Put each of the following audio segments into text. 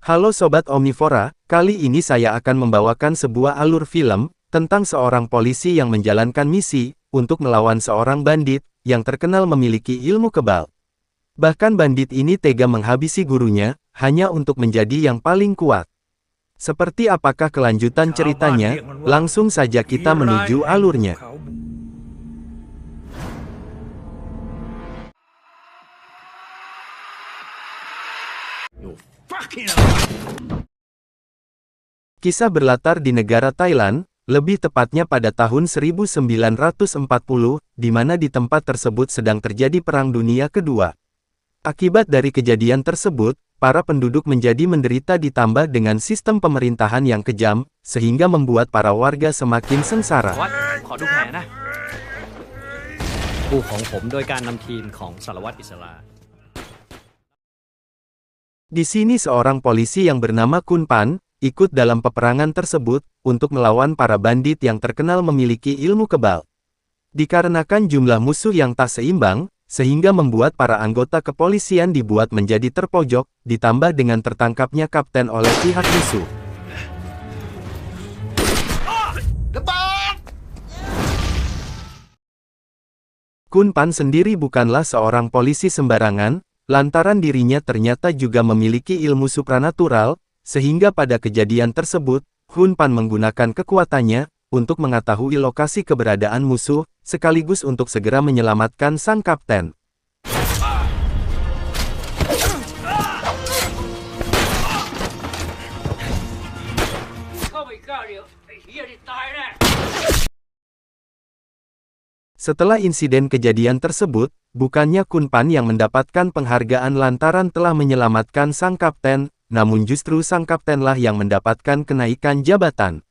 Halo Sobat Omnivora, kali ini saya akan membawakan sebuah alur film tentang seorang polisi yang menjalankan misi untuk melawan seorang bandit yang terkenal memiliki ilmu kebal. Bahkan bandit ini tega menghabisi gurunya hanya untuk menjadi yang paling kuat. Seperti apakah kelanjutan ceritanya? Langsung saja kita menuju alurnya. Kisah berlatar di negara Thailand, lebih tepatnya pada tahun 1940, di mana di tempat tersebut sedang terjadi Perang Dunia Kedua. Akibat dari kejadian tersebut, para penduduk menjadi menderita ditambah dengan sistem pemerintahan yang kejam, sehingga membuat para warga semakin sengsara. ขอดูแผลนะผู้ของผมโดยการนำทีมของสารวัตรอิสระ Di sini seorang polisi yang bernama Kun Pan, ikut dalam peperangan tersebut, untuk melawan para bandit yang terkenal memiliki ilmu kebal. Dikarenakan jumlah musuh yang tak seimbang, sehingga membuat para anggota kepolisian dibuat menjadi terpojok, ditambah dengan tertangkapnya kapten oleh pihak musuh. Kun Pan sendiri bukanlah seorang polisi sembarangan, lantaran dirinya ternyata juga memiliki ilmu supranatural, sehingga pada kejadian tersebut, Kun Pan menggunakan kekuatannya untuk mengetahui lokasi keberadaan musuh, sekaligus untuk segera menyelamatkan sang kapten. Setelah insiden kejadian tersebut, bukannya Kun Pan yang mendapatkan penghargaan lantaran telah menyelamatkan sang kapten, namun justru sang kaptenlah yang mendapatkan kenaikan jabatan.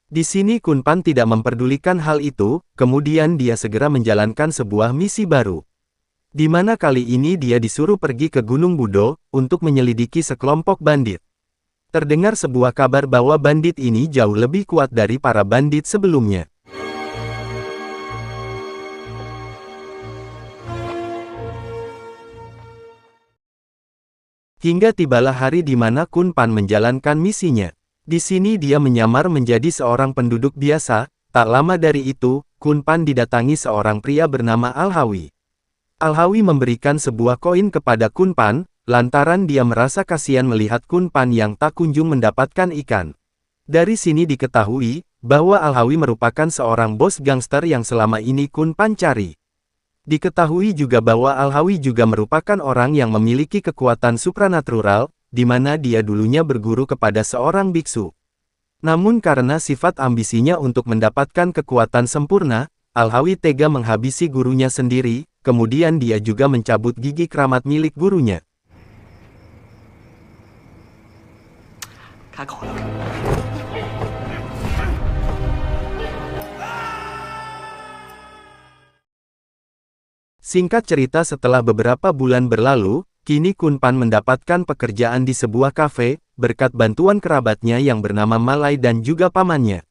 Di sini Kun Pan tidak memperdulikan hal itu, kemudian dia segera menjalankan sebuah misi baru. Di mana kali ini dia disuruh pergi ke Gunung Budo, untuk menyelidiki sekelompok bandit. Terdengar sebuah kabar bahwa bandit ini jauh lebih kuat dari para bandit sebelumnya. Hingga tibalah hari di mana Kun Pan menjalankan misinya. Di sini dia menyamar menjadi seorang penduduk biasa. Tak lama dari itu, Kun Pan didatangi seorang pria bernama Al-Hawi. Al-Hawi memberikan sebuah koin kepada Kun Pan, lantaran dia merasa kasihan melihat Kun Pan yang tak kunjung mendapatkan ikan. Dari sini diketahui, bahwa Al-Hawi merupakan seorang bos gangster yang selama ini Kun Pan cari. Diketahui juga bahwa Al-Hawi juga merupakan orang yang memiliki kekuatan supranatural, di mana dia dulunya berguru kepada seorang biksu. Namun karena sifat ambisinya untuk mendapatkan kekuatan sempurna, Al-Hawi tega menghabisi gurunya sendiri, kemudian dia juga mencabut gigi keramat milik gurunya. Singkat cerita, setelah beberapa bulan berlalu, kini Kun Pan mendapatkan pekerjaan di sebuah kafe, berkat bantuan kerabatnya yang bernama Malai dan juga pamannya.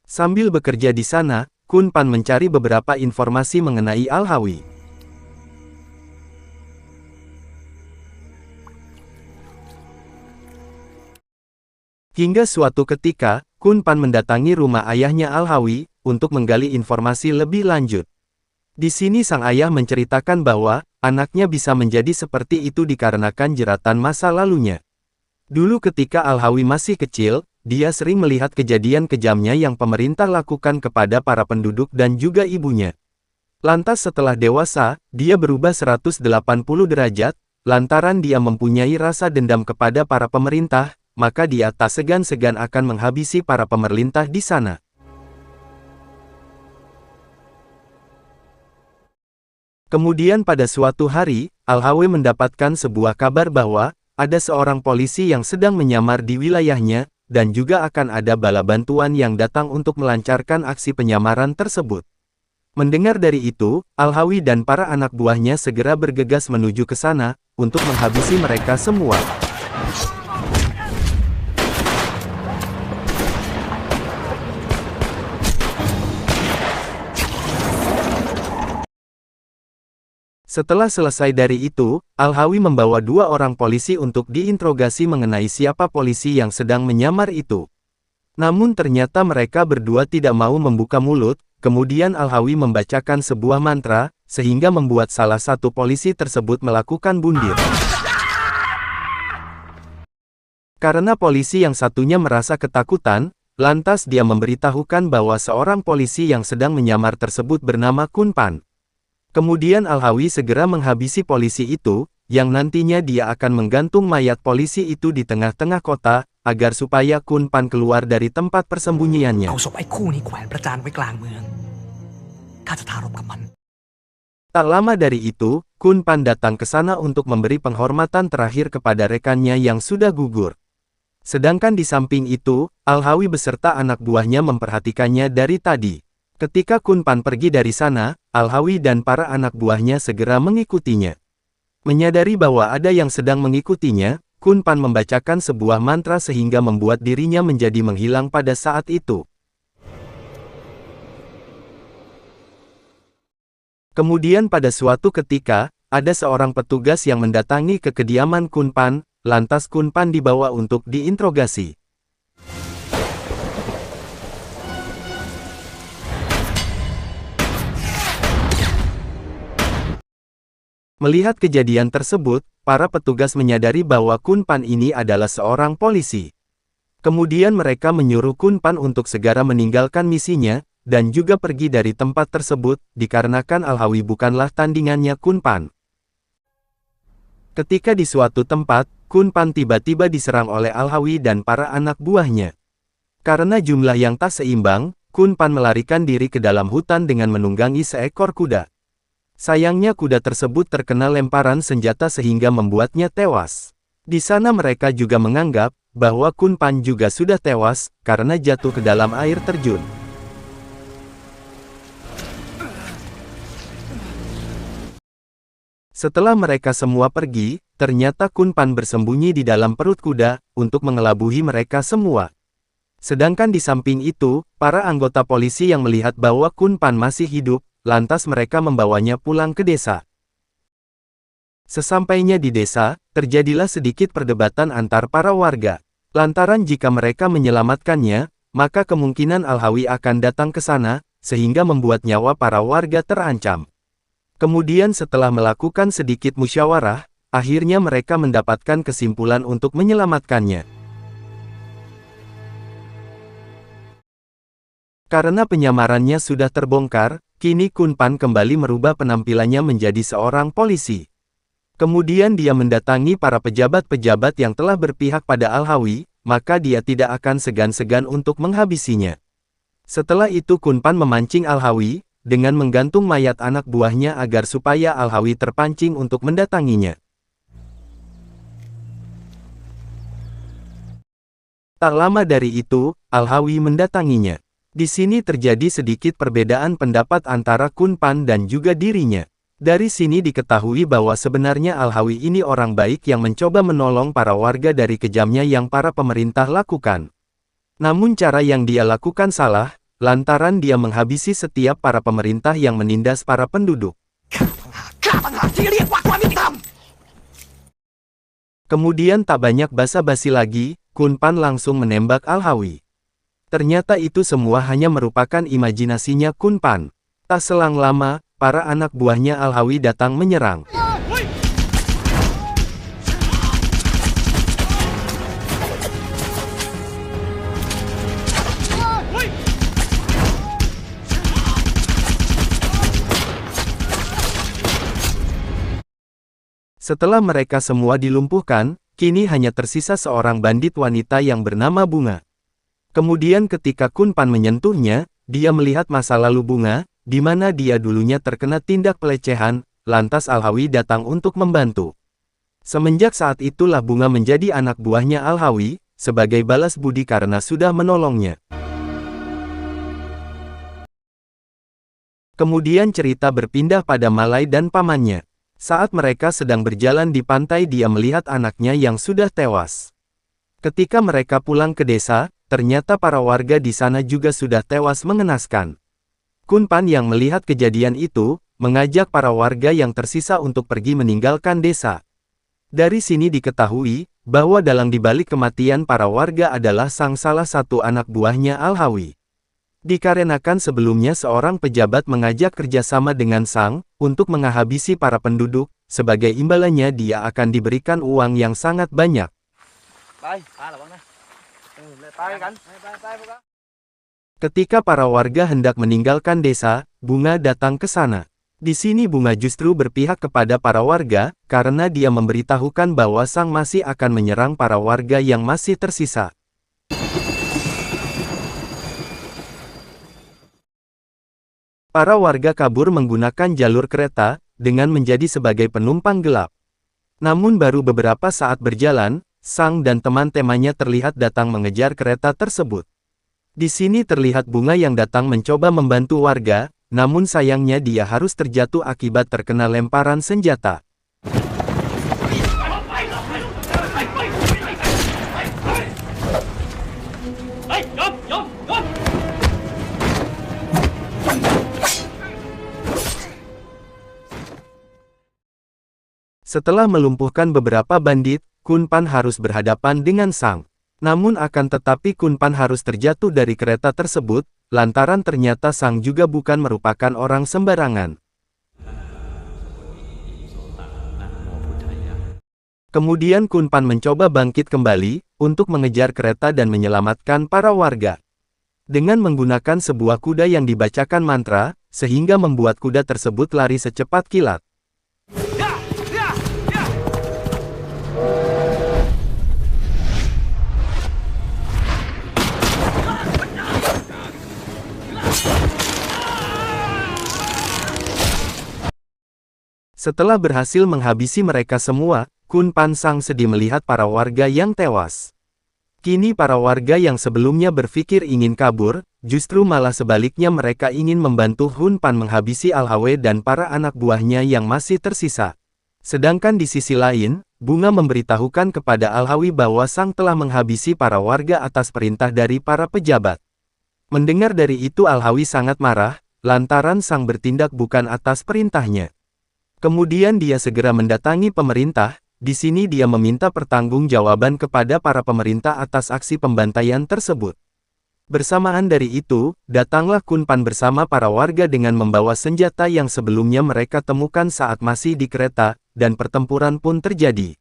Sambil bekerja di sana, Kun Pan mencari beberapa informasi mengenai Al-Hawi. Hingga suatu ketika, Kun Pan mendatangi rumah ayahnya Al-Hawi, untuk menggali informasi lebih lanjut. Di sini sang ayah menceritakan bahwa, anaknya bisa menjadi seperti itu dikarenakan jeratan masa lalunya. Dulu ketika Al-Hawi masih kecil, dia sering melihat kejadian kejamnya yang pemerintah lakukan kepada para penduduk dan juga ibunya. Lantas setelah dewasa, dia berubah 180 derajat, lantaran dia mempunyai rasa dendam kepada para pemerintah, maka dia tak segan-segan akan menghabisi para pemerintah di sana. Kemudian pada suatu hari, Al-Hawi mendapatkan sebuah kabar bahwa, ada seorang polisi yang sedang menyamar di wilayahnya, dan juga akan ada bala bantuan yang datang untuk melancarkan aksi penyamaran tersebut. Mendengar dari itu, Al-Hawi dan para anak buahnya segera bergegas menuju ke sana, untuk menghabisi mereka semua. Setelah selesai dari itu, Al-Hawi membawa dua orang polisi untuk diinterogasi mengenai siapa polisi yang sedang menyamar itu. Namun ternyata mereka berdua tidak mau membuka mulut, kemudian Al-Hawi membacakan sebuah mantra, sehingga membuat salah satu polisi tersebut melakukan bundir. Karena polisi yang satunya merasa ketakutan, lantas dia memberitahukan bahwa seorang polisi yang sedang menyamar tersebut bernama Kunpan. Kemudian Al-Hawi segera menghabisi polisi itu, yang nantinya dia akan menggantung mayat polisi itu di tengah-tengah kota, agar supaya Kunpan keluar dari tempat persembunyiannya. เอาศพไอ้คู่นี้แขวนประจานไว้กลางเมืองข้าจะทารบกับมัน Tak lama dari itu, Kunpan datang ke sana untuk memberi penghormatan terakhir kepada rekannya yang sudah gugur. Sedangkan di samping itu, Al-Hawi beserta anak buahnya memperhatikannya dari tadi. Ketika Kunpan pergi dari sana, Al-Hawi dan para anak buahnya segera mengikutinya. Menyadari bahwa ada yang sedang mengikutinya, Kunpan membacakan sebuah mantra sehingga membuat dirinya menjadi menghilang pada saat itu. Kemudian pada suatu ketika, ada seorang petugas yang mendatangi ke kediaman Kunpan, lantas Kunpan dibawa untuk diinterogasi. Melihat kejadian tersebut, para petugas menyadari bahwa Kunpan ini adalah seorang polisi. Kemudian mereka menyuruh Kunpan untuk segera meninggalkan misinya, dan juga pergi dari tempat tersebut, dikarenakan Al-Hawi bukanlah tandingannya Kunpan. Ketika di suatu tempat, Kunpan tiba-tiba diserang oleh Al-Hawi dan para anak buahnya. Karena jumlah yang tak seimbang, Kunpan melarikan diri ke dalam hutan dengan menunggangi seekor kuda. Sayangnya kuda tersebut terkena lemparan senjata sehingga membuatnya tewas. Di sana mereka juga menganggap bahwa Kunpan juga sudah tewas karena jatuh ke dalam air terjun. Setelah mereka semua pergi, ternyata Kunpan bersembunyi di dalam perut kuda untuk mengelabuhi mereka semua. Sedangkan di samping itu, para anggota polisi yang melihat bahwa Kunpan masih hidup, lantas mereka membawanya pulang ke desa. Sesampainya di desa, terjadilah sedikit perdebatan antar para warga. Lantaran jika mereka menyelamatkannya, maka kemungkinan Al-Hawi akan datang ke sana, sehingga membuat nyawa para warga terancam. Kemudian setelah melakukan sedikit musyawarah, akhirnya mereka mendapatkan kesimpulan untuk menyelamatkannya. Karena penyamarannya sudah terbongkar, kini Kunpan kembali merubah penampilannya menjadi seorang polisi. Kemudian dia mendatangi para pejabat-pejabat yang telah berpihak pada Al-Hawi, maka dia tidak akan segan-segan untuk menghabisinya. Setelah itu Kunpan memancing Al-Hawi, dengan menggantung mayat anak buahnya agar supaya Al-Hawi terpancing untuk mendatanginya. Tak lama dari itu, Al-Hawi mendatanginya. Di sini terjadi sedikit perbedaan pendapat antara Kunpan dan juga dirinya. Dari sini diketahui bahwa sebenarnya Al-Hawi ini orang baik yang mencoba menolong para warga dari kejamnya yang para pemerintah lakukan. Namun cara yang dia lakukan salah, lantaran dia menghabisi setiap para pemerintah yang menindas para penduduk. Kemudian tak banyak basa-basi lagi, Kunpan langsung menembak Al-Hawi. Ternyata itu semua hanya merupakan imajinasinya Kunpan. Tak selang lama, para anak buahnya Al-Hawi datang menyerang. Setelah mereka semua dilumpuhkan, kini hanya tersisa seorang bandit wanita yang bernama Bunga. Kemudian ketika Kunpan menyentuhnya, dia melihat masa lalu Bunga, di mana dia dulunya terkena tindak pelecehan, lantas Al-Hawi datang untuk membantu. Semenjak saat itulah Bunga menjadi anak buahnya Al-Hawi, sebagai balas budi karena sudah menolongnya. Kemudian cerita berpindah pada Malai dan pamannya. Saat mereka sedang berjalan di pantai dia melihat anaknya yang sudah tewas. Ketika mereka pulang ke desa, ternyata para warga di sana juga sudah tewas mengenaskan. Kunpan yang melihat kejadian itu, mengajak para warga yang tersisa untuk pergi meninggalkan desa. Dari sini diketahui, bahwa dalang dibalik kematian para warga adalah sang salah satu anak buahnya Al-Hawi. Dikarenakan sebelumnya seorang pejabat mengajak kerjasama dengan sang, untuk menghabisi para penduduk, sebagai imbalannya dia akan diberikan uang yang sangat banyak. Ketika para warga hendak meninggalkan desa, Bunga datang ke sana. Di sini Bunga justru berpihak kepada para warga, karena dia memberitahukan bahwa sang masih akan menyerang para warga yang masih tersisa. Para warga kabur menggunakan jalur kereta, dengan menjadi sebagai penumpang gelap. Namun baru beberapa saat berjalan, sang dan teman-temannya terlihat datang mengejar kereta tersebut. Di sini terlihat Bunga yang datang mencoba membantu warga, namun sayangnya dia harus terjatuh akibat terkena lemparan senjata. Setelah melumpuhkan beberapa bandit, Kunpan harus berhadapan dengan sang. Namun akan tetapi Kunpan harus terjatuh dari kereta tersebut, lantaran ternyata sang juga bukan merupakan orang sembarangan. Kemudian Kunpan mencoba bangkit kembali, untuk mengejar kereta dan menyelamatkan para warga. Dengan menggunakan sebuah kuda yang dibacakan mantra, sehingga membuat kuda tersebut lari secepat kilat. Setelah berhasil menghabisi mereka semua, Kunpan sang sedih melihat para warga yang tewas. Kini para warga yang sebelumnya berpikir ingin kabur, justru malah sebaliknya mereka ingin membantu Hunpan menghabisi Al-Hawi dan para anak buahnya yang masih tersisa. Sedangkan di sisi lain, Bunga memberitahukan kepada Al-Hawi bahwa sang telah menghabisi para warga atas perintah dari para pejabat. Mendengar dari itu Al-Hawi sangat marah, lantaran sang bertindak bukan atas perintahnya. Kemudian dia segera mendatangi pemerintah, di sini dia meminta pertanggungjawaban kepada para pemerintah atas aksi pembantaian tersebut. Bersamaan dari itu, datanglah Kunpan bersama para warga dengan membawa senjata yang sebelumnya mereka temukan saat masih di kereta, dan pertempuran pun terjadi.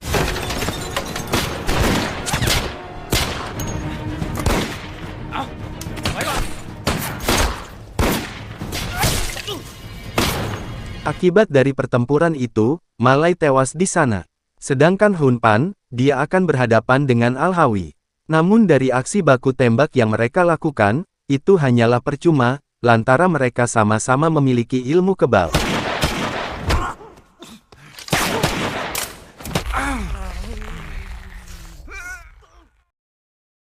Akibat dari pertempuran itu, Malai tewas di sana. Sedangkan Hunpan, dia akan berhadapan dengan Al-Hawi. Namun dari aksi baku tembak yang mereka lakukan, itu hanyalah percuma, lantaran mereka sama-sama memiliki ilmu kebal.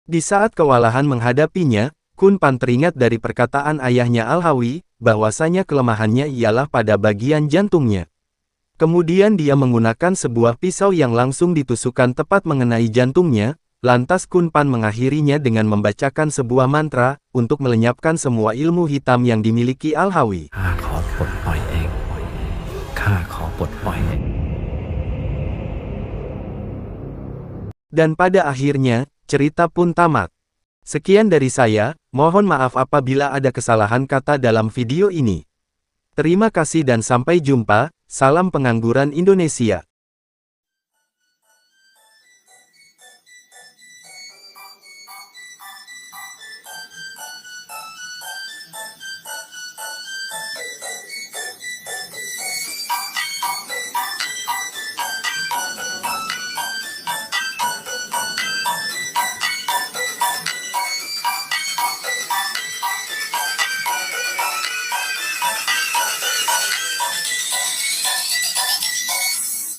Di saat kewalahan menghadapinya, Kunpan teringat dari perkataan ayahnya Al-Hawi, bahwasanya kelemahannya ialah pada bagian jantungnya. Kemudian dia menggunakan sebuah pisau yang langsung ditusukkan tepat mengenai jantungnya, lantas Kunpan mengakhirinya dengan membacakan sebuah mantra, untuk melenyapkan semua ilmu hitam yang dimiliki Al-Hawi. Dan pada akhirnya, cerita pun tamat. Sekian dari saya, mohon maaf apabila ada kesalahan kata dalam video ini. Terima kasih dan sampai jumpa, salam pengangguran Indonesia.